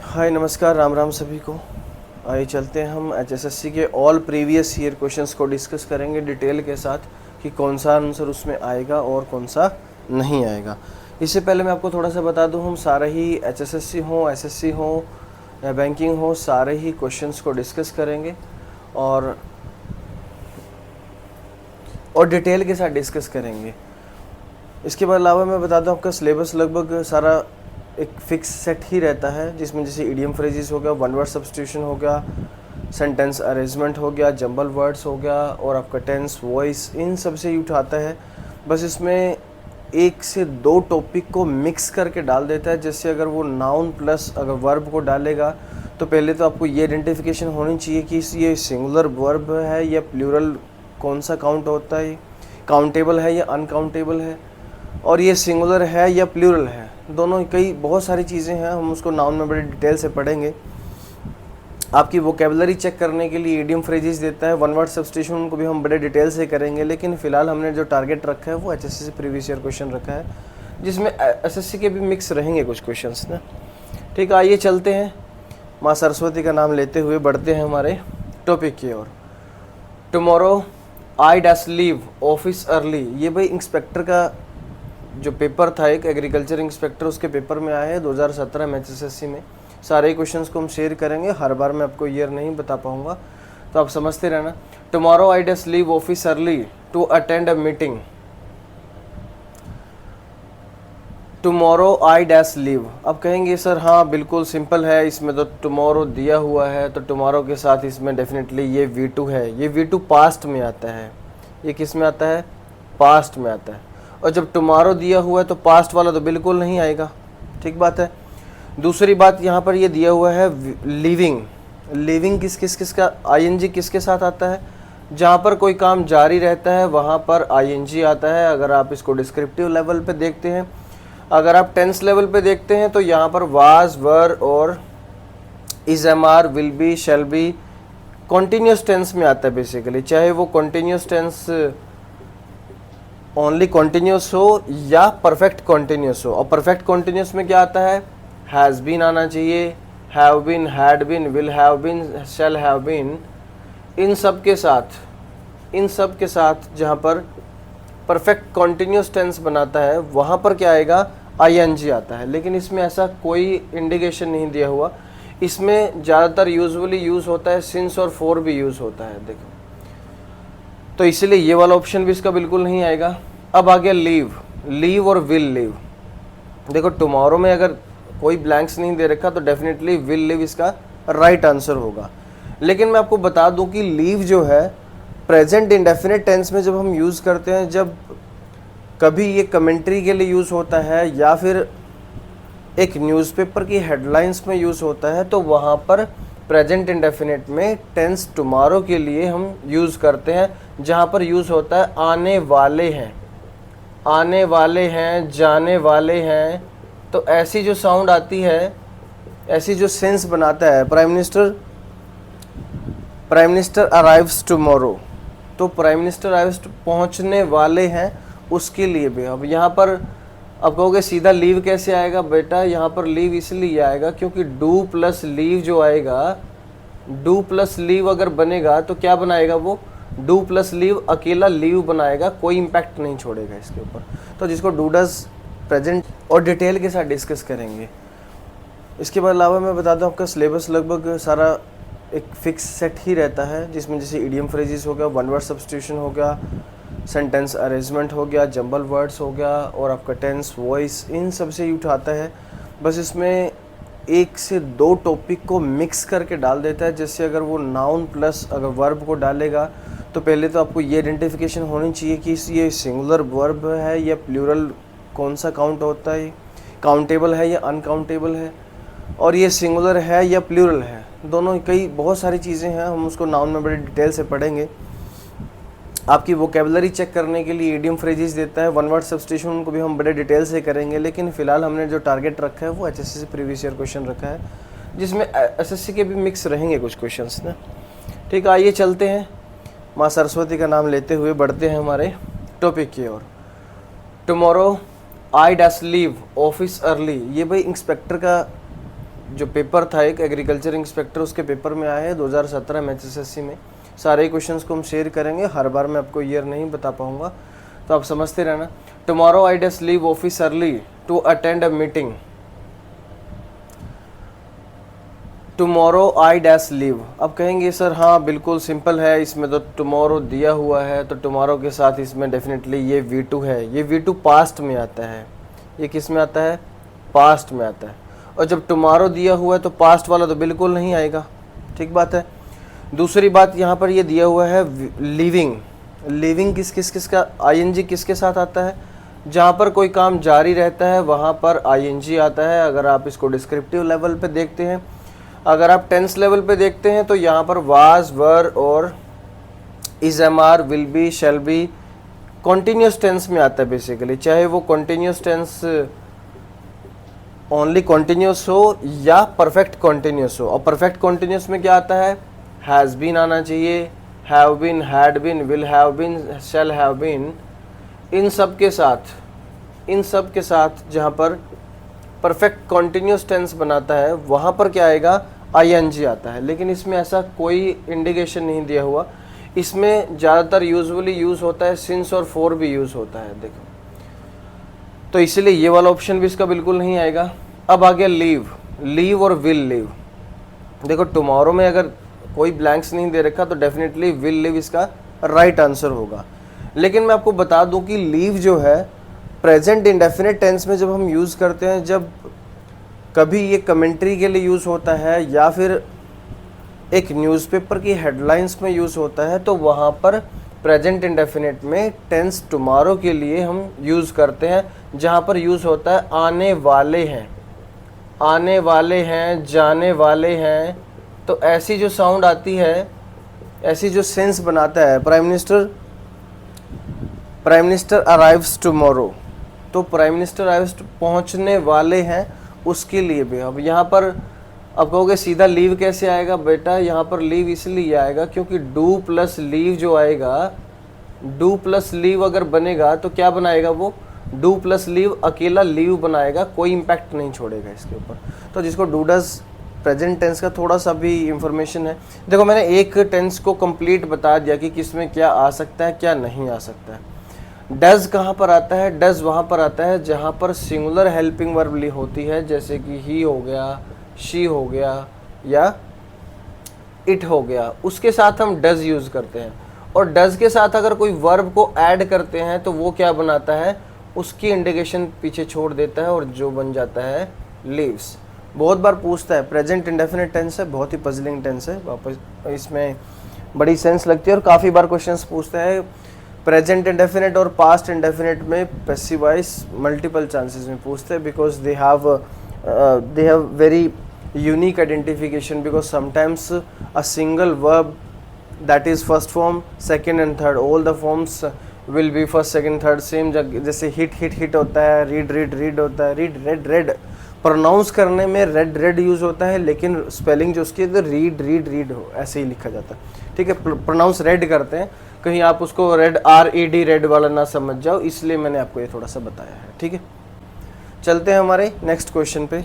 हाय नमस्कार, राम राम सभी को। आइए चलते हैं, हम एचएसएससी के ऑल प्रीवियस ईयर क्वेश्चंस को डिस्कस करेंगे डिटेल के साथ कि कौन सा आंसर उसमें आएगा और कौन सा नहीं आएगा। इससे पहले मैं आपको थोड़ा सा बता दूं, हम सारे ही एचएसएससी हो, एसएससी हो या बैंकिंग हो, सारे ही क्वेश्चंस को डिस्कस करेंगे और डिटेल के साथ डिस्कस करेंगे। इसके अलावा मैं बता दूं, आपका सिलेबस लगभग सारा एक फिक्स सेट ही रहता है, जिसमें जैसे इडियम फ्रेजेस हो गया, वन वर्ड सब्स्टिट्यूशन हो गया, सेंटेंस अरेंजमेंट हो गया, जंबल वर्ड्स हो गया और आपका टेंस, वॉइस, इन सब से ही उठाता है। बस इसमें एक से दो टॉपिक को मिक्स करके डाल देता है। जैसे अगर वो नाउन प्लस अगर वर्ब को डालेगा तो पहले तो आपको ये आइडेंटिफिकेशन होनी चाहिए कि ये सिंगुलर वर्ब है या प्लूरल, कौन सा काउंट होता है, काउंटेबल है या अनकाउंटेबल है, और ये सिंगुलर है या प्लूरल है। दोनों कई बहुत सारी चीज़ें हैं, हम उसको नाउन में बड़े डिटेल से पढ़ेंगे। आपकी वोकेबलरी चेक करने के लिए इडियम फ्रेजेस देता है, वन वर्ड सब्स्टिट्यूशन को भी हम बड़े डिटेल से करेंगे। लेकिन फ़िलहाल हमने जो टारगेट रखा है वो एचएसएससी प्रीवियस ईयर क्वेश्चन रखा है, जिसमें एसएससी के भी मिक्स रहेंगे कुछ क्वेश्चंस ना। ठीक है, आइए चलते हैं, माँ सरस्वती का नाम लेते हुए बढ़ते हैं हमारे टॉपिक की ओर। Tomorrow I dash leave office early, ये भाई इंस्पेक्टर का जो पेपर था, एक एग्रीकल्चर इंस्पेक्टर, उसके पेपर में आया है 2017 में एचएसएससी में। सारे क्वेश्चंस को हम शेयर करेंगे, हर बार मैं आपको ईयर नहीं बता पाऊंगा, तो आप समझते रहना। Tomorrow I dash leave office early to attend a meeting. Tomorrow I dash leave, अब कहेंगे सर हाँ बिल्कुल सिंपल है, इसमें तो टुमारो दिया हुआ है, तो टुमारो के साथ इसमें डेफिनेटली ये V2 है। ये V2 पास्ट में आता है, ये किस में आता है, पास्ट में आता है। और जब टुमारो दिया हुआ है तो पास्ट वाला तो बिल्कुल नहीं आएगा, ठीक बात है। दूसरी बात, यहाँ पर ये दिया हुआ है लिविंग। लिविंग किसका ING किसके साथ आता है, जहाँ पर कोई काम जारी रहता है वहाँ पर ING आता है। अगर आप इसको डिस्क्रिप्टिव लेवल पे देखते हैं, अगर आप टेंस लेवल पे देखते हैं तो यहाँ पर वाज, वर और is, am are, will be, shall be continuous tense में आता है बेसिकली, चाहे वो कॉन्टीन्यूस टेंस ओनली कॉन्टीन्यूस हो या परफेक्ट कॉन्टीन्यूस हो। और परफेक्ट कॉन्टीन्यूस में क्या आता है, हैज़ बीन आना चाहिए, have been, had been, will have been, shall have been, इन सब के साथ जहाँ पर परफेक्ट कॉन्टीन्यूस टेंस बनाता है वहाँ पर क्या आएगा, ING आता है। लेकिन इसमें ऐसा कोई इंडिकेशन नहीं दिया हुआ। इसमें ज़्यादातर यूजुअली यूज़ होता है सिंस और फॉर भी यूज़ होता है, देखो, तो इसीलिए ये वाला ऑप्शन भी इसका बिल्कुल नहीं आएगा। अब आ गया लीव, लीव और विल लीव। देखो टुमारो में अगर कोई ब्लैंक्स नहीं दे रखा तो डेफिनेटली विल लीव इसका राइट आंसर होगा। लेकिन मैं आपको बता दूं कि लीव जो है प्रेजेंट इंडेफिनिट टेंस में जब हम यूज़ करते हैं, जब कभी ये कमेंट्री के लिए यूज़ होता है या फिर एक न्यूज़पेपर की हेडलाइंस में यूज़ होता है, तो वहाँ पर प्रेजेंट इंडेफिनिट में टेंस टुमारो के लिए हम यूज़ करते हैं, जहाँ पर यूज़ होता है आने वाले हैं, आने वाले हैं, जाने वाले हैं। तो ऐसी जो साउंड आती है, ऐसी जो सेंस बनाता है, प्राइम मिनिस्टर अराइव्स टुमारो, तो प्राइम मिनिस्टर अराइव्स पहुँचने वाले हैं, उसके लिए भी। अब यहाँ पर अब कहोगे सीधा लीव कैसे आएगा, बेटा यहाँ पर लीव इसलिए आएगा क्योंकि डू प्लस लीव जो आएगा, डू प्लस लीव अगर बनेगा तो क्या बनाएगा, वो डू प्लस लीव अकेला लीव बनाएगा, कोई इम्पैक्ट नहीं छोड़ेगा इसके ऊपर। तो जिसको डू डज प्रेजेंट और डिटेल के साथ डिस्कस करेंगे। इसके अलावा मैं बता दूं, आपका सिलेबस लगभग सारा एक फिक्स सेट ही रहता है, जिसमें जैसे इडियम फ्रेजेस हो गया, वन वर्ड सब्स्टिट्यूशन हो गया, सेंटेंस अरेंजमेंट हो गया, जंबल वर्ड्स हो गया और आपका टेंस, वॉइस, इन सब से ही उठाता है। बस इसमें एक से दो टॉपिक को मिक्स करके डाल देता है। जैसे अगर वो नाउन प्लस अगर वर्ब को डालेगा तो पहले तो आपको ये आइडेंटिफिकेशन होनी चाहिए कि ये सिंगुलर वर्ब है या प्लूरल, कौन सा काउंट होता है, काउंटेबल है या अनकाउंटेबल है, और ये सिंगुलर है या प्लूरल है। दोनों कई बहुत सारी चीज़ें हैं, हम उसको नाउन में बड़े डिटेल से पढ़ेंगे। आपकी वोकेबलरी चेक करने के लिए इडियम फ्रेजेस देता है, वन वर्ड सब्स्टिट्यूशन को भी हम बड़े डिटेल से करेंगे। लेकिन फ़िलहाल हमने जो टारगेट रखा है वो एचएसएससी प्रीवियस ईयर क्वेश्चन रखा है, जिसमें एसएससी के भी मिक्स रहेंगे कुछ क्वेश्चंस ना। ठीक है, आइए चलते हैं, माँ सरस्वती का नाम लेते हुए बढ़ते हैं हमारे टॉपिक की ओर। Tomorrow I dash leave office early, ये भाई इंस्पेक्टर का जो पेपर था एक एग्रीकल्चर इंस्पेक्टर, उसके पेपर में आया है 2017 में HSSC में। सारे क्वेश्चंस को हम शेयर करेंगे, हर बार मैं आपको ईयर नहीं बता पाऊंगा, तो आप समझते रहना। Tomorrow I dash leave office early to attend a meeting. Tomorrow I dash leave. अब कहेंगे सर हाँ बिल्कुल सिंपल है, इसमें तो टुमारो दिया हुआ है, तो टुमारो के साथ इसमें डेफिनेटली ये V2 है। ये V2 पास्ट में आता है, ये किस में आता है, पास्ट में आता है। और जब टुमारो दिया हुआ है तो पास्ट वाला तो बिल्कुल नहीं आएगा, ठीक बात है। दूसरी बात यहाँ पर ये दिया हुआ है लिविंग। लिविंग किसका ING किसके साथ आता है, जहाँ पर कोई काम जारी रहता है वहाँ पर ING आता है। अगर आप इसको डिस्क्रिप्टिव लेवल पे देखते हैं, अगर आप टेंस लेवल पे देखते हैं तो यहाँ पर वाज, वर और is, am are, will be, shall be continuous tense में आता है बेसिकली, चाहे वो कॉन्टिन्यूस टेंस ओनली कॉन्टिन्यूस हो या परफेक्ट कॉन्टिन्यूस हो। और परफेक्ट कॉन्टिन्यूस में क्या आता है, हैज़ बीन आना चाहिए, have been, had been, will have been, shall have been. इन सब के साथ जहाँ पर परफेक्ट कॉन्टिन्यूस टेंस बनाता है वहाँ पर क्या आएगा, ING आता है। लेकिन इसमें ऐसा कोई इंडिकेशन नहीं दिया हुआ। इसमें ज़्यादातर यूजुअली यूज़ होता है सिंस और फॉर भी यूज़ होता है, देखो, तो इसलिए ये वाला ऑप्शन भी इसका बिल्कुल नहीं आएगा। अब आ गया लीव और विल लीव। देखो टुमारो में अगर कोई ब्लैंक्स नहीं दे रखा तो डेफिनेटली विल लीव इसका राइट आंसर होगा। लेकिन मैं आपको बता दूं कि लीव जो है प्रेजेंट इंडेफिनिट टेंस में जब हम यूज़ करते हैं, जब कभी ये कमेंट्री के लिए यूज़ होता है या फिर एक न्यूज़पेपर की हेडलाइंस में यूज़ होता है, तो वहाँ पर प्रेजेंट इंडेफिनिट में टेंस टुमारो के लिए हम यूज़ करते हैं, जहाँ पर यूज़ होता है आने वाले हैं, आने वाले हैं, जाने वाले हैं। तो ऐसी जो साउंड आती है, ऐसी जो सेंस बनाता है, प्राइम मिनिस्टर अराइव्स टुमारो, तो प्राइम मिनिस्टर अराइव्स पहुंचने वाले हैं, उसके लिए भी। अब यहाँ पर अब कहोगे सीधा लीव कैसे आएगा बेटा, यहाँ पर लीव इसलिए आएगा क्योंकि डू प्लस लीव जो आएगा, डू प्लस लीव अगर बनेगा तो क्या बनाएगा, वो डू प्लस लीव अकेला लीव बनाएगा, कोई इम्पैक्ट नहीं छोड़ेगा इसके ऊपर। तो जिसको डू डज प्रेजेंट टेंस का थोड़ा सा भी इंफॉर्मेशन है, देखो मैंने एक टेंस को कंप्लीट बता दिया कि किस में क्या आ सकता है क्या नहीं आ सकता है। डज कहाँ पर आता है, डज वहाँ पर आता है जहाँ पर सिंगुलर हेल्पिंग वर्ब होती है, जैसे कि ही हो गया, शी हो गया या इट हो गया, उसके साथ हम डज यूज़ करते हैं। और डज के साथ अगर कोई वर्ब को ऐड करते हैं तो वो क्या बनाता है, उसकी इंडिकेशन पीछे छोड़ देता है और जो बन जाता है लीव्स। बहुत बार पूछता है, प्रेजेंट इंडेफिनिट टेंस है, बहुत ही पजलिंग टेंस है, वापस इसमें बड़ी सेंस लगती है और काफ़ी बार क्वेश्चंस पूछता है। प्रेजेंट इंडेफिनिट और पास्ट इंडेफिनिट में पैसिव वॉइस मल्टीपल चांसेस में पूछते हैं, because they have very unique identification, because sometimes a single verb that is first form, second and third, all the forms will be first, second, third same। जैसे hit होता है, read होता है, read pronounce करने में red use होता है, लेकिन स्पेलिंग जो उसकी है रीड हो, ऐसे ही लिखा जाता है, ठीक है। प्रोनाउंस रेड करते हैं, कहीं आप उसको RED रेड वाला ना समझ जाओ, इसलिए मैंने आपको ये थोड़ा सा बताया है, ठीक है। चलते हैं हमारे नेक्स्ट क्वेश्चन पे।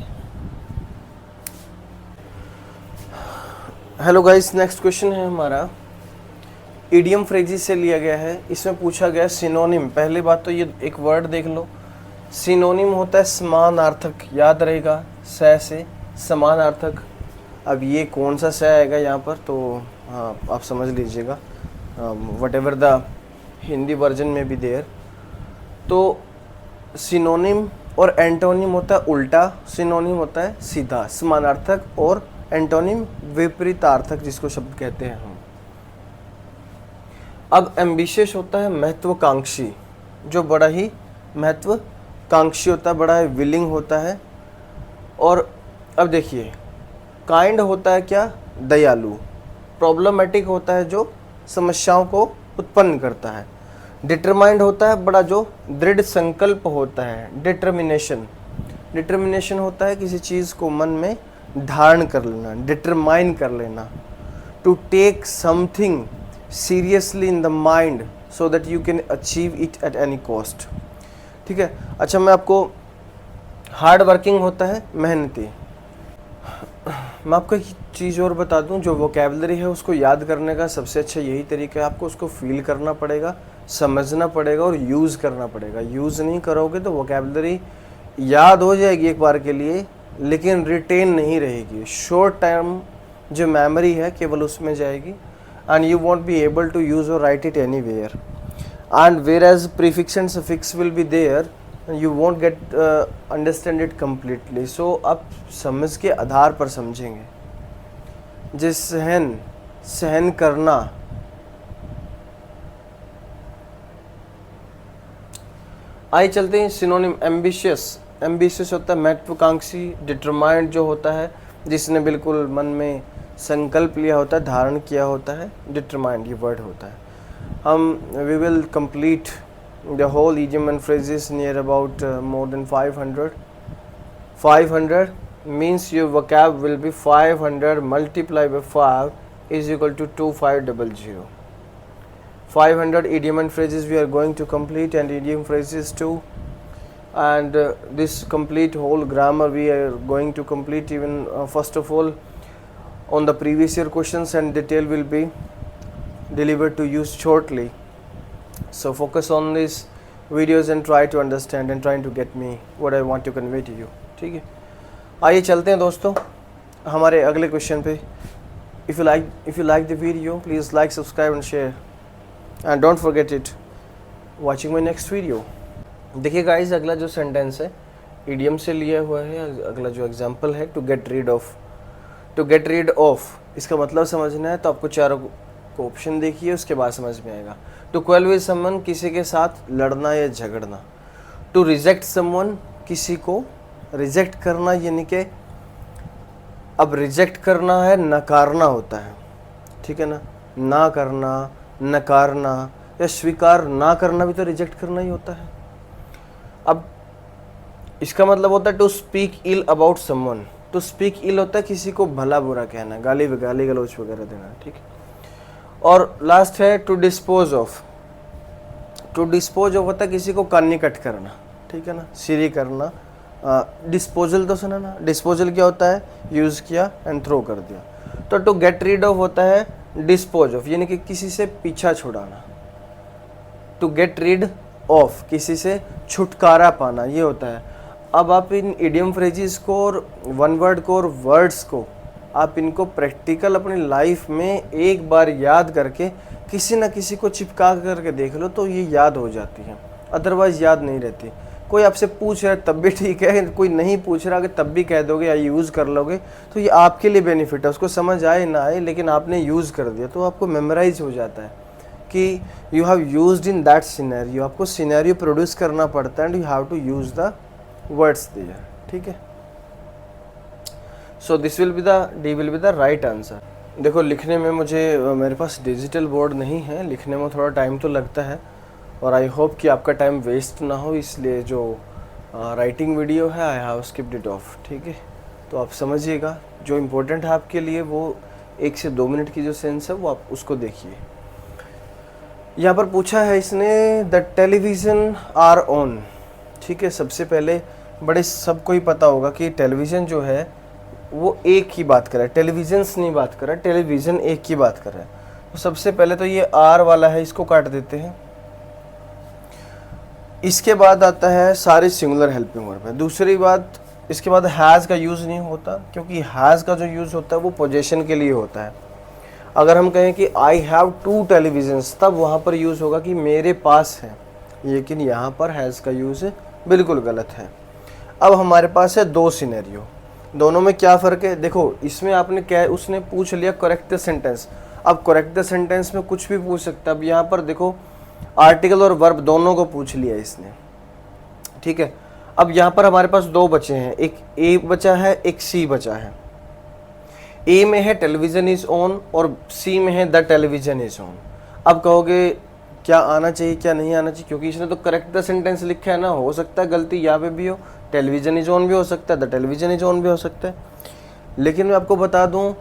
हेलो गाइस, नेक्स्ट क्वेश्चन है हमारा इडियम फ्रेजेस से लिया गया है। इसमें पूछा गया सिनोनिम। पहली बात तो ये एक वर्ड देख लो, सिनोनिम होता है समानार्थक, याद रहेगा, से समानार्थक। अब ये कौन सा से आएगा यहाँ पर, तो हाँ आप समझ लीजिएगा, what ever the Hindi version में भी देयर। तो सिनोनिम और एंटोनिम होता है उल्टा, सिनोनिम होता है सीधा समानार्थक, और एंटोनिम विपरीतार्थक जिसको शब्द कहते हैं हम। अब एम्बिशियस होता है महत्वाकांक्षी, जो बड़ा ही महत्वाकांक्षी होता है, बड़ा ही विलिंग होता है। और अब देखिए, काइंड होता है क्या, दयालु। प्रॉब्लमेटिक होता है जो समस्याओं को उत्पन्न करता है। डिटरमाइंड होता है बड़ा जो दृढ़ संकल्प होता है। डिटरमिनेशन होता है किसी चीज़ को मन में धारण कर लेना, डिटरमाइन कर लेना। To take something seriously in the mind so that you can achieve it at any cost, ठीक है। अच्छा, मैं आपको हार्ड वर्किंग होता है मेहनती। मैं आपको एक चीज़ और बता दूं, जो वोकेबलरी है उसको याद करने का सबसे अच्छा यही तरीका है, आपको उसको फील करना पड़ेगा, समझना पड़ेगा और यूज़ करना पड़ेगा। यूज़ नहीं करोगे तो वोकेबलरी याद हो जाएगी एक बार के लिए, लेकिन रिटेन नहीं रहेगी। शॉर्ट टाइम जो मेमोरी है केवल उसमें जाएगी, and you won't be able to use और write it anywhere. And where as prefix and suffix will be there, you won't get understand it completely। so आप समझ के आधार पर समझेंगे। जिस सहन करना, आइए चलते हैं सिनोनिम। एम्बिशियस होता है महत्वाकांक्षी, डिटरमाइंड जो होता है जिसने बिल्कुल मन में संकल्प लिया होता है, धारण किया होता है, डिटरमाइंड ये वर्ड होता है। we will complete the whole idiom and phrases near about more than 500. 500 means your vocab will be 500 multiplied by 5 is equal to 2500. 500 idiom and phrases we are going to complete, and idiom phrases too, and this complete whole grammar we are going to complete. Even first of all, on the previous year questions and detail will be delivered to you shortly. So focus on these videos and try to understand and trying to get me what I want to convey to you. ठीक है, आइए चलते हैं दोस्तों हमारे अगले question पे। If you like the video, please like, subscribe and share, and don't forget it watching my next video. देखिए गाइस, अगला जो सेंटेंस है इडियम से लिया हुआ है। अगला जो एग्जांपल है, टू गेट रीड ऑफ, इसका मतलब समझना है तो आपको चारों को ऑप्शन देखिए, उसके बाद समझ में आएगा। टू क्वेल विद समवन, किसी के साथ लड़ना या झगड़ना। टू रिजेक्ट समवन, किसी को रिजेक्ट करना, यानी कि अब रिजेक्ट करना है, नकारना होता है, ठीक है ना। ना करना, नकारना या स्वीकार ना करना भी तो रिजेक्ट करना ही होता है। अब इसका मतलब होता है to speak ill about someone. To speak ill होता है किसी को भला बुरा कहना, गाली गलौज वगैरह देना, ठीक है। और लास्ट है to dispose of. To dispose of होता है किसी को कानी कट करना, ठीक है ना, सीरी करना। डिस्पोजल तो सुना ना, डिस्पोजल क्या होता है, यूज़ किया एंड थ्रो कर दिया। तो टू गेट रीड ऑफ होता है डिस्पोज ऑफ, यानी कि किसी से पीछा छुड़ाना। टू गेट रीड ऑफ, किसी से छुटकारा पाना, ये होता है। अब आप इन इडियम फ्रेजेस को और वन वर्ड को और वर्ड्स को आप इनको प्रैक्टिकल अपनी लाइफ में एक बार याद करके किसी न किसी को चिपका करके देख लो तो ये याद हो जाती है, अदरवाइज याद नहीं रहती। कोई आपसे पूछ रहा है तब भी ठीक है, कोई नहीं पूछ रहा कि तब भी कह दोगे या यूज़ कर लोगे तो ये आपके लिए बेनिफिट है। उसको समझ आए ना आए, लेकिन आपने यूज़ कर दिया तो आपको मेमोराइज हो जाता है कि you have used in that scenario. आपको सिनेरियो प्रोड्यूस करना पड़ता है and you have to use the words there, ठीक है। So this will be the right answer. देखो लिखने में मेरे पास डिजिटल बोर्ड नहीं है, लिखने में थोड़ा टाइम तो लगता है और आई होप कि आपका टाइम वेस्ट ना हो, इसलिए जो राइटिंग वीडियो है I have skipped it of, ठीक है। तो आप समझिएगा जो इम्पोर्टेंट है आपके लिए वो 1 से 2 मिनट की जो सेंस है वो आप उसको देखिए। यहाँ पर पूछा है इसने द टेलीविज़न आर ऑन, ठीक है। सबसे पहले बड़े सबको ही पता होगा कि टेलीविज़न जो है वो एक ही बात कर रहा है, टेलीविजन्स नहीं बात कर रहा है, टेलीविज़न एक ही बात कर रहा है। तो सबसे पहले तो ये आर वाला है, इसको काट देते हैं। इसके बाद आता है सारे सिंगुलर हेल्पिंग वर्ब है। दूसरी बात, इसके बाद हैज़ का यूज़ नहीं होता, क्योंकि हैज़ का जो यूज़ होता है वो पोजेशन के लिए होता है। अगर हम कहें कि आई हैव 2 टेलीविजन्स, तब वहाँ पर यूज़ होगा कि मेरे पास है, लेकिन यहाँ पर हैज़ का यूज़ बिल्कुल गलत है। अब हमारे पास है 2 सिनेरियो, दोनों में क्या फ़र्क है। देखो इसमें आपने उसने पूछ लिया करेक्ट द सेंटेंस। अब करेक्ट द सेंटेंस में कुछ भी पूछ सकता है। अब यहाँ पर देखो आर्टिकल और वर्ब दोनों को पूछ लिया इसने, ठीक है। अब यहाँ पर हमारे पास 2 बचे हैं, एक ए बचा है, एक सी बचा है। ए में है टेलीविज़न इज़ ऑन और सी में है द टेलीविज़न इज़ ऑन। अब कहोगे क्या आना चाहिए क्या नहीं आना चाहिए, क्योंकि इसने तो करेक्ट द सेंटेंस लिखा है ना, हो सकता है गलती यहाँ पे भी हो, टेलीविज़न इज ऑन भी हो सकता है, द टेलीविज़न इज ऑन भी हो सकता है। लेकिन मैं आपको बता दूं,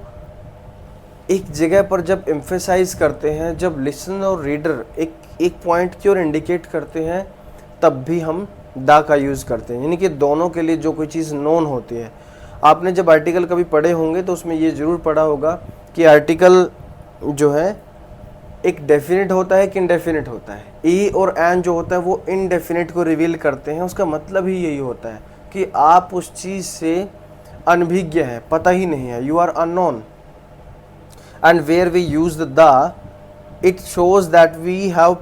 एक जगह पर जब एम्फेसाइज करते हैं, जब लिसन और रीडर एक पॉइंट की ओर इंडिकेट करते हैं, तब भी हम द का यूज़ करते हैं, यानी कि दोनों के लिए जो कोई चीज़ नोन होती है। आपने जब आर्टिकल कभी पढ़े होंगे तो उसमें ये ज़रूर पढ़ा होगा कि आर्टिकल जो है एक डेफिनेट होता है कि इनडेफिनेट होता है। ई और एन जो होता है वो इनडेफिनेट को रिवील करते हैं। उसका मतलब ही यही होता है कि आप उस चीज़ से अनभिज्ञ है, पता ही नहीं है, you are unknown. And where we use the it shows that we have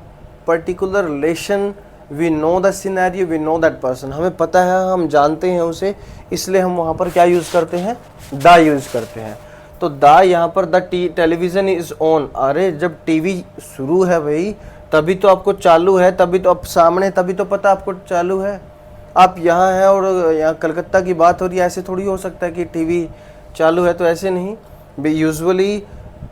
particular relation, we know the scenario, we know that person. हमें पता है, हम जानते हैं उसे, इसलिए हम वहाँ पर क्या यूज़ करते हैं, द यूज़ करते हैं। तो द यहाँ पर द टेलीविज़न इज़ ऑन, अरे जब टीवी शुरू है भाई तभी तो आपको चालू है, तभी तो आप सामने, तभी तो पता आपको चालू है। आप यहाँ हैं और यहाँ कलकत्ता की बात हो रही है, ऐसे थोड़ी हो सकता है कि टीवी चालू है, तो ऐसे नहीं। यूजुअली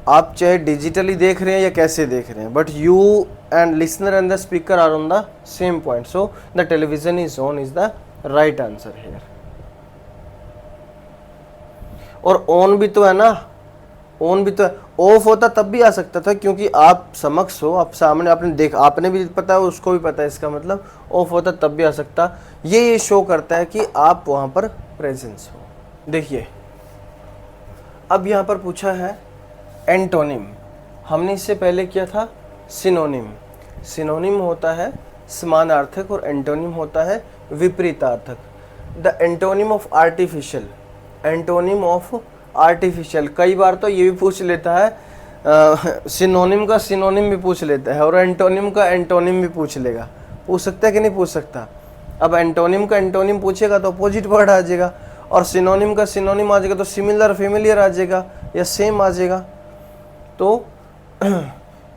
आप चाहे डिजिटली देख रहे हैं या कैसे देख रहे हैं, but you and listener and the speaker are on the same point, so the television is on is the right answer here. और ऑन भी तो है ना, ऑन भी तो है, ऑफ होता तब भी आ सकता था क्योंकि आप समक्ष हो, आप सामने, आपने देखा, आपने भी पता है, उसको भी पता है, इसका मतलब ऑफ होता तब भी आ सकता। ये शो करता है कि आप वहाँ पर प्रेजेंस हो। देखिए अब यहाँ पर पूछा है एंटोनिम, हमने इससे पहले किया था सिनोनिम। सिनोनिम होता है समानार्थक और एंटोनिम होता है विपरीतार्थक। The antonym of artificial, antonym of artificial, कई बार तो ये भी पूछ लेता है, सिनोनिम का सिनोनिम भी पूछ लेता है और एंटोनिम का एंटोनिम भी पूछ लेगा। पूछ सकता है कि नहीं पूछ सकता। अब एंटोनिम का एंटोनिम पूछेगा तो अपोजिट वर्ड आ जाएगा, और सिनोनिम का सिनोनिम आ जाएगा तो सिमिलर, फेमिलियर आ जाएगा या सेम आ जाएगा। तो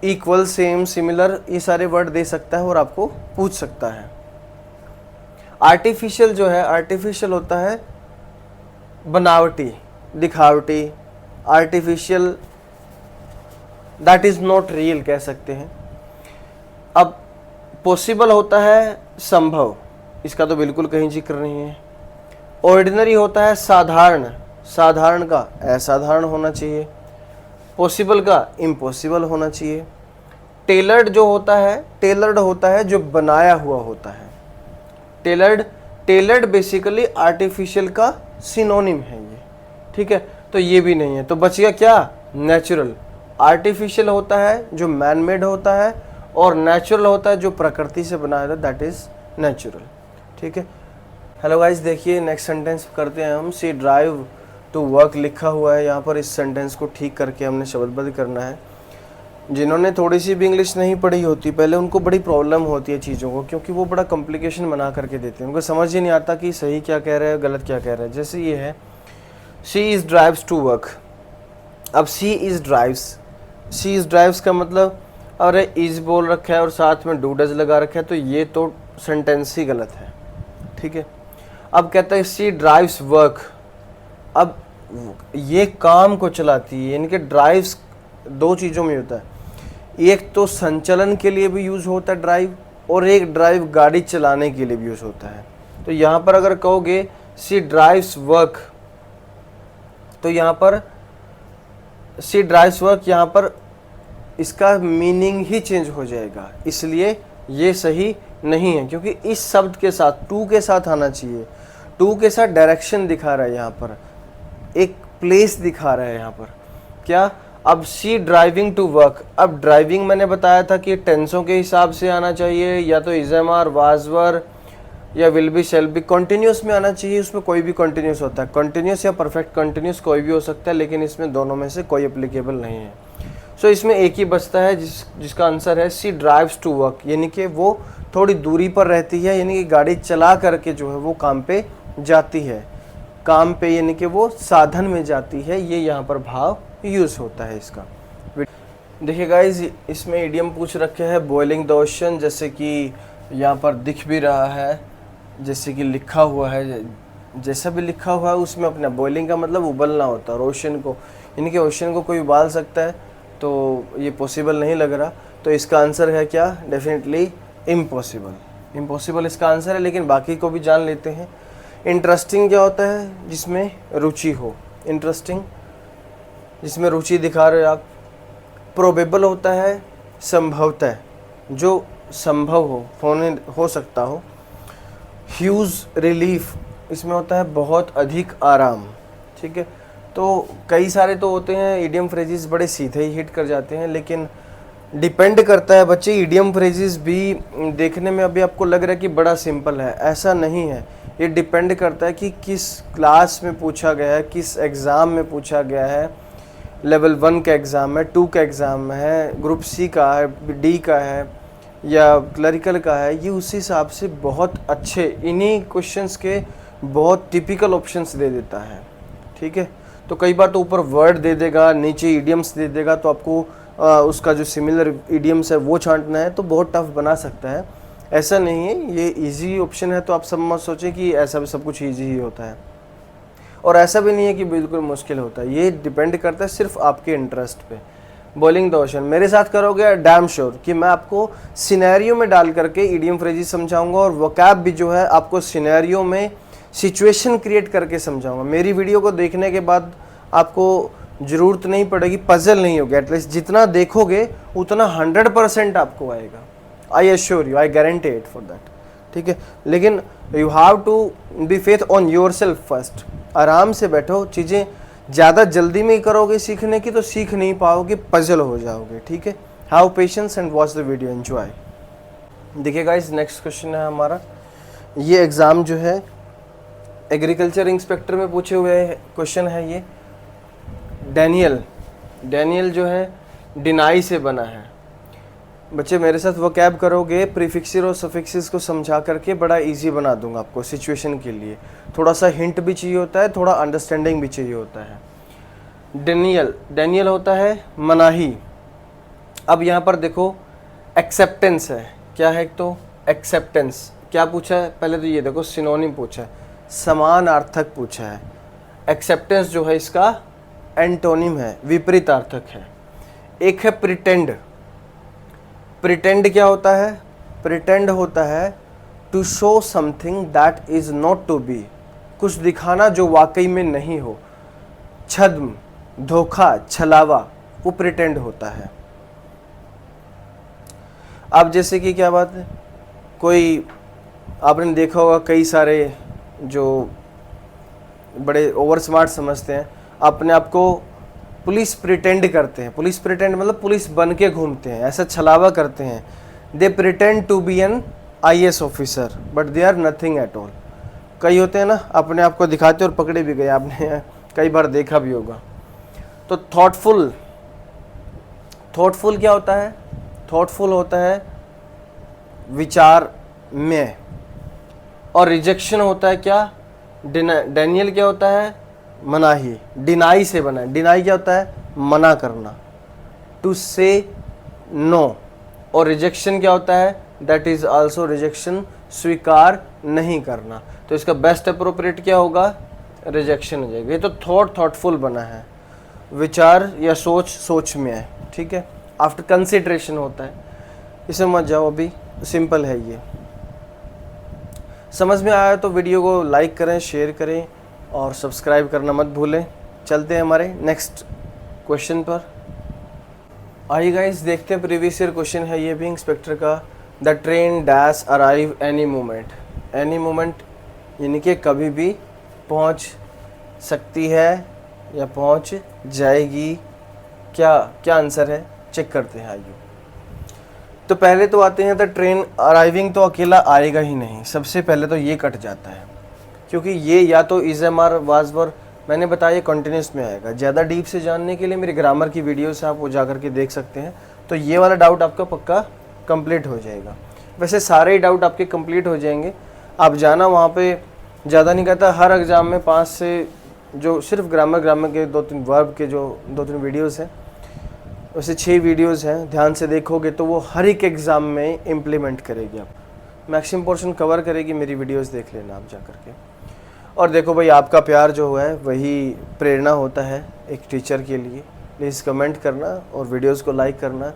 इक्वल, सेम, सिमिलर, ये सारे वर्ड दे सकता है और आपको पूछ सकता है। आर्टिफिशियल जो है, आर्टिफिशियल होता है बनावटी, दिखावटी, artificial, that is not real कह सकते हैं। अब पॉसिबल होता है संभव, इसका तो बिल्कुल कहीं जिक्र नहीं है। ऑर्डिनरी होता है साधारण, साधारण का असाधारण होना चाहिए, पॉसिबल का इम्पॉसिबल होना चाहिए। टेलर्ड जो होता है, टेलर्ड होता है जो बनाया हुआ होता है। टेलर्ड, टेलर्ड बेसिकली आर्टिफिशियल का सिनोनिम है ये, ठीक है। तो ये भी नहीं है, तो बच गया क्या, नेचुरल। आर्टिफिशियल होता है जो मैन मेड होता है और नेचुरल होता है जो प्रकृति से बनाया था, दैट इज नेचुरल, ठीक है। हेलो गाइस, देखिए नेक्स्ट सेंटेंस करते हैं हम। सी ड्राइव टू वर्क लिखा हुआ है यहाँ पर, इस सेंटेंस को ठीक करके हमने शब्दबद्ध करना है। जिन्होंने थोड़ी सी भी इंग्लिश नहीं पढ़ी होती पहले, उनको बड़ी प्रॉब्लम होती है चीज़ों को, क्योंकि वो बड़ा कॉम्प्लिकेशन बना करके देते हैं, उनको समझ ही नहीं आता कि सही क्या कह रहे हैं गलत क्या कह रहे हैं। जैसे ये है, she is drives to work. अब she is drives, she is drives का मतलब, अरे इज़ बोल रखा है और साथ में डू डज लगा रखा है, तो ये तो सेंटेंस ही गलत है, ठीक है। अब कहता है शी ड्राइव्स वर्क, अब ये काम को चलाती है, इनके ड्राइव्स दो चीज़ों में होता है, एक तो संचालन के लिए भी यूज़ होता है ड्राइव, और एक ड्राइव गाड़ी चलाने के लिए भी यूज़ होता है। तो यहाँ पर अगर कहोगे शी ड्राइव्स वर्क, तो यहाँ पर शी ड्राइव्स वर्क, यहाँ पर इसका मीनिंग ही चेंज हो जाएगा, इसलिए ये सही नहीं है, क्योंकि इस शब्द के साथ टू के साथ आना चाहिए। टू के साथ डायरेक्शन दिखा रहा है, यहाँ पर एक प्लेस दिखा रहा है यहाँ पर क्या। अब शी ड्राइविंग टू वर्क, अब ड्राइविंग मैंने बताया था कि टेंसों के हिसाब से आना चाहिए, या तो इज़-एम-आर, वाज-वर या will be, shall B, continuous में आना चाहिए। उसमें कोई भी कंटिन्यूस होता है, कंटिन्यूस या परफेक्ट कंटिन्यूस कोई भी हो सकता है, लेकिन इसमें दोनों में से कोई एप्लीकेबल नहीं है। सो इसमें एक ही बचता है जिसका आंसर है सी ड्राइव्स टू वर्क, यानी कि वो थोड़ी दूरी पर रहती है, यानी कि गाड़ी चला करके जो है वो काम पे जाती है, काम पे यानी कि वो साधन में जाती है, ये यहाँ पर भाव यूज़ होता है इसका। देखिए गाइज, इसमें इडियम पूछ रखे हैं बॉइलिंग द ओशन, जैसे कि यहाँ पर दिख भी रहा है, जैसे कि लिखा हुआ है, जैसा भी लिखा हुआ है उसमें अपना बॉइलिंग का मतलब उबलना होता है, और ओशन को यानी कि ओशन को कोई उबाल सकता है, तो ये पॉसिबल नहीं लग रहा। तो इसका आंसर है क्या, डेफिनेटली इम्पॉसिबल, इम्पॉसिबल इसका आंसर है। लेकिन बाकी को भी जान लेते हैं। इंटरेस्टिंग क्या होता है, जिसमें रुचि हो, इंटरेस्टिंग जिसमें रुचि दिखा रहे हो आप। प्रोबेबल होता है संभवतः, जो संभव हो सकता हो। ह्यूज रिलीफ, इसमें होता है बहुत अधिक आराम, ठीक है। तो कई सारे तो होते हैं ईडियम फ्रेजेस बड़े सीधे ही हिट कर जाते हैं, लेकिन डिपेंड करता है बच्चे। ईडियम फ्रेजेस भी देखने में अभी आपको लग रहा है कि बड़ा सिंपल है, ऐसा नहीं है। ये डिपेंड करता है कि किस क्लास में पूछा गया है, किस एग्ज़ाम में पूछा गया है। लेवल 1 का एग्ज़ाम है, 2 का एग्ज़ाम है, ग्रुप सी का है, डी का है या क्लरिकल का है, ये उस हिसाब से बहुत अच्छे इन्हीं क्वेश्चंस के बहुत टिपिकल ऑप्शंस दे देता है। ठीक है, तो कई बार तो ऊपर वर्ड दे देगा, नीचे ईडियम्स दे देगा, तो आपको उसका जो सिमिलर ईडियम्स है वो छांटना है, तो बहुत टफ बना सकता है। ऐसा नहीं है, ये इजी ऑप्शन है, तो आप सब मत सोचें कि ऐसा भी सब कुछ इजी ही होता है, और ऐसा भी नहीं है कि बिल्कुल मुश्किल होता है। ये डिपेंड करता है सिर्फ आपके इंटरेस्ट पे। बॉलिंग द ओशन मेरे साथ करोगे डैम श्योर कि मैं आपको सिनेरियो में डाल करके ईडियम फ्रेजेस समझाऊंगा, और वोकैब भी जो है आपको सिनेरियो में सिचुएशन क्रिएट करके समझाऊंगा। मेरी वीडियो को देखने के बाद आपको ज़रूरत नहीं पड़ेगी, पजल नहीं होगा, एटलीस्ट जितना देखोगे उतना 100% आपको आएगा। I assure you, I guarantee it for that. ठीक है, लेकिन you have to be faith on yourself first. आराम से बैठो, चीज़ें ज़्यादा जल्दी में करोगे सीखने की तो सीख नहीं पाओगे, पजल हो जाओगे। ठीक है, have patience and watch the video, enjoy. देखिए गाइस, नेक्स्ट क्वेश्चन है हमारा। ये एग्ज़ाम जो है एग्रीकल्चर इंस्पेक्टर में पूछे हुए क्वेश्चन है। ये डैनियल जो है डिनाई से बना है। बच्चे मेरे साथ वो कैब करोगे, प्रीफिक्सर और सफिक्सेस को समझा करके बड़ा इजी बना दूंगा आपको सिचुएशन के लिए। थोड़ा सा हिंट भी चाहिए होता है, थोड़ा अंडरस्टैंडिंग भी चाहिए होता है। डैनियल होता है मनाही। अब यहाँ पर देखो एक्सेप्टेंस है, क्या है? तो एक्सेप्टेंस क्या पूछा है? पहले तो ये देखो सिनोनिम पूछा है, समानार्थक पूछा है। एक्सेप्टेंस जो है इसका एंटोनिम है, विपरीतार्थक है। एक है प्रिटेंड। प्रिटेंड क्या होता है? प्रिटेंड होता है to show something that is not to be, कुछ दिखाना जो वाकई में नहीं हो। छद्म, धोखा, छलावा, वो प्रिटेंड होता है। अब जैसे कि क्या बात है, कोई आपने देखा होगा कई सारे जो बड़े ओवर स्मार्ट समझते हैं, अपने आप को पुलिस प्रिटेंड करते हैं। पुलिस प्रिटेंड मतलब पुलिस बन के घूमते हैं, ऐसा छलावा करते हैं। They pretend to be an IAS officer but they are nothing at all. कई होते हैं ना, अपने आप को दिखाते और पकड़े भी गए, आपने कई बार देखा भी होगा। तो थॉटफुल क्या होता है? थॉटफुल होता है विचार में, और रिजेक्शन होता है क्या? डैनियल क्या होता है? मनाही। डिनाई से बना है। डिनाई क्या होता है? मना करना, टू से नो। और रिजेक्शन क्या होता है? दैट इज आल्सो रिजेक्शन, स्वीकार नहीं करना। तो इसका बेस्ट अप्रोप्रिएट क्या होगा? रिजेक्शन हो जाएगा। ये तो थॉटफुल बना है, विचार या सोच में है। ठीक है, आफ्टर कंसिडरेशन होता है। इसे मत जाओ, अभी सिंपल है ये। समझ में आया तो वीडियो को लाइक करें, शेयर करें और सब्सक्राइब करना मत भूलें। चलते हैं हमारे नेक्स्ट क्वेश्चन पर। आइए गाइस, देखते हैं प्रीवियस ईयर क्वेश्चन है ये भी इंस्पेक्टर का। The train dash arrive any moment. Any moment यानी कि कभी भी पहुंच सकती है या पहुंच जाएगी। क्या आंसर है? चेक करते हैं। आइए, तो पहले तो आते हैं द ट्रेन अराइविंग, तो अकेला आएगा ही नहीं। सबसे पहले तो ये कट जाता है, क्योंकि ये या तो is am are was were, मैंने बताया कंटिन्यूस में आएगा। ज़्यादा डीप से जानने के लिए मेरी ग्रामर की वीडियोस आप वो जा करके देख सकते हैं, तो ये वाला डाउट आपका पक्का कंप्लीट हो जाएगा। वैसे सारे ही डाउट आपके कंप्लीट हो जाएंगे। आप जाना वहाँ पे, ज़्यादा नहीं कहता, हर एग्ज़ाम में 5 से जो सिर्फ ग्रामर के 2-3 वर्ब के जो 2-3 वीडियोज़ हैं, वैसे 6 वीडियोज़ हैं, ध्यान से देखोगे तो वो हर एक एग्ज़ाम में इम्प्लीमेंट करेगी। आप मैक्सिमम पोर्शन कवर करेगी, मेरी वीडियोस देख लेना आप जा करके। और देखो भाई, आपका प्यार जो है वही प्रेरणा होता है एक टीचर के लिए। प्लीज़ कमेंट करना और वीडियोस को लाइक करना,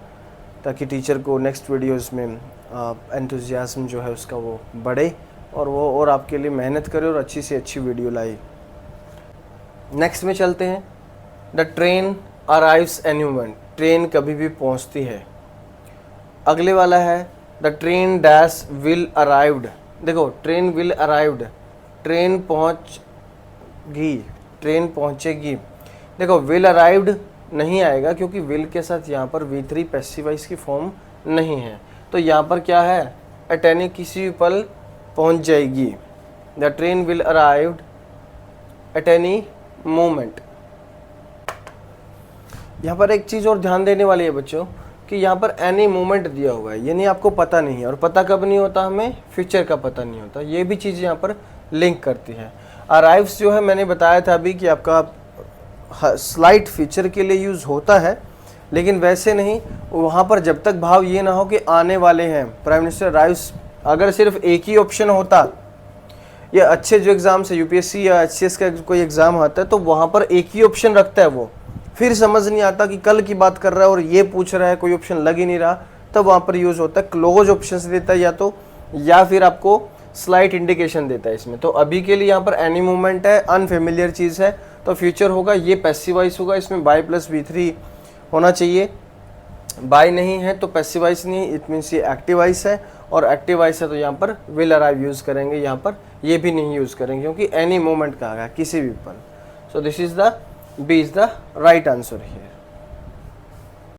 ताकि टीचर को नेक्स्ट वीडियोस में एंथुजियाज्म जो है उसका वो बढ़े, और वो और आपके लिए मेहनत करे और अच्छी से अच्छी वीडियो लाए। नेक्स्ट में चलते हैं। The train arrives any moment. Train कभी भी पहुंचती है। अगले वाला है the train dash will arrived. देखो, ट्रेन विल अराइव्ड, ट्रेन पहुंचगी, ट्रेन पहुंचेगी। देखो विल अराइव्ड नहीं आएगा क्योंकि विल के साथ यहाँ पर V3 पैसिव वॉइस की फॉर्म नहीं है, तो यहाँ पर क्या है, एट एनी किसी भी पल पहुंच जाएगी। The train will arrived at any moment. यहाँ पर एक चीज़ और ध्यान देने वाली है बच्चों कि यहाँ पर एनी मोमेंट दिया हुआ है, यानी आपको पता नहीं है, और पता कब नहीं होता, हमें फ्यूचर का पता नहीं होता। ये भी चीज़ यहाँ पर लिंक करती है। अराइव्स जो है मैंने बताया था अभी कि आपका स्लाइट फ्यूचर के लिए यूज़ होता है, लेकिन वैसे नहीं। वहाँ पर जब तक भाव ये ना हो कि आने वाले हैं, प्राइम मिनिस्टर अराइव्स, अगर सिर्फ एक ही ऑप्शन होता, या अच्छे जो एग्ज़ाम्स है यूपीएससी या एचसीएस का कोई एग्ज़ाम आता है तो वहाँ पर एक ही ऑप्शन रखता है वो, फिर समझ नहीं आता कि कल की बात कर रहा है और ये पूछ रहा है, कोई ऑप्शन लग ही नहीं रहा, तब वहाँ पर यूज़ होता है क्लोज ऑप्शन से देता है या तो, या फिर आपको स्लाइट इंडिकेशन देता है इसमें। तो अभी के लिए यहाँ पर एनी मूवमेंट है, अनफेमिलियर चीज़ है, तो फ्यूचर होगा, ये पैसिव वॉइस होगा, इसमें बाय प्लस V3 होना चाहिए। बाय नहीं है तो पैसिव वॉइस नहीं, इट मीन्स ये एक्टिव वॉइस है, और एक्टिव वॉइस है तो यहाँ पर विल अराइव यूज़ करेंगे, यहाँ पर ये भी नहीं यूज़ करेंगे क्योंकि एनी मोमेंट कहा गया, किसी भी पल। So this is the B is the right answer here.